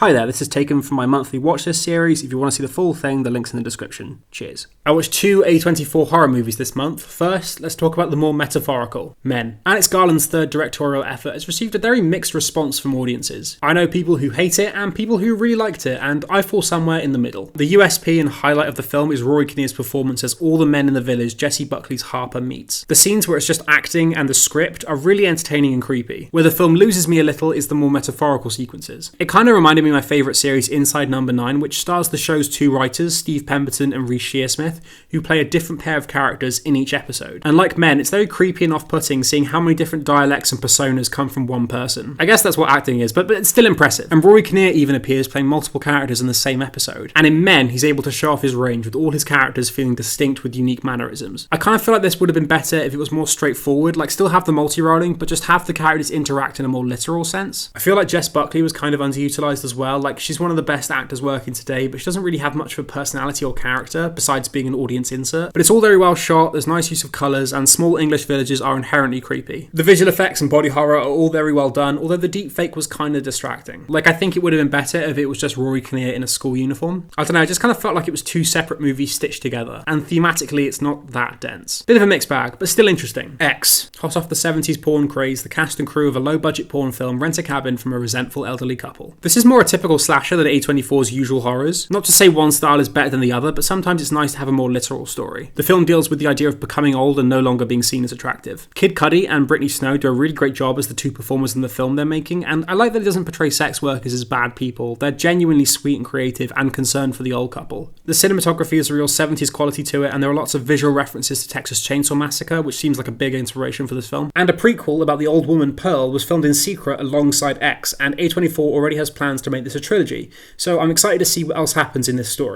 Hi there, this is taken from my monthly watch list series. If you want to see the full thing, the link's in the description. Cheers. I watched two A24 horror movies this month. First, let's talk about the more metaphorical, Men. Alex Garland's third directorial effort has received a very mixed response from audiences. I know people who hate it and people who really liked it, and I fall somewhere in the middle. The USP and highlight of the film is Rory Kinnear's performance as all the men in the village Jessie Buckley's Harper meets. The scenes where it's just acting and the script are really entertaining and creepy. Where the film loses me a little is the more metaphorical sequences. It kind of reminded me of my favourite series Inside Number 9, which stars the show's two writers, Steve Pemberton and Reece Shearsmith, who play a different pair of characters in each episode. And like Men, it's very creepy and off-putting seeing how many different dialects and personas come from one person. I guess that's what acting is, but it's still impressive. And Rory Kinnear even appears playing multiple characters in the same episode. And in Men, he's able to show off his range with all his characters feeling distinct with unique mannerisms. I kind of feel like this would have been better if it was more straightforward, like still have the multi-rolling, but just have the characters interact in a more literal sense. I feel like Jess Buckley was kind of underutilized as well. Like, she's one of the best actors working today, but she doesn't really have much of a personality or character besides being an audience insert. But it's all very well shot, there's nice use of colours, and small English villages are inherently creepy. The visual effects and body horror are all very well done, although the deep fake was kind of distracting. Like, I think it would have been better if it was just Rory Kinnear in a school uniform. I don't know, I just kind of felt like it was two separate movies stitched together, and thematically it's not that dense. Bit of a mixed bag, but still interesting. X. Hot off the 70s porn craze, the cast and crew of a low-budget porn film rent a cabin from a resentful elderly couple. This is more a typical slasher than A24's usual horrors. Not to say one style is better than the other, but sometimes it's nice to have a more literal story. The film deals with the idea of becoming old and no longer being seen as attractive. Kid Cudi and Brittany Snow do a really great job as the two performers in the film they're making, and I like that it doesn't portray sex workers as bad people. They're genuinely sweet and creative and concerned for the old couple. The cinematography has a real 70s quality to it, and there are lots of visual references to Texas Chainsaw Massacre, which seems like a big inspiration for this film. And a prequel about the old woman Pearl was filmed in secret alongside X, and A24 already has plans to make this a trilogy, so I'm excited to see what else happens in this story.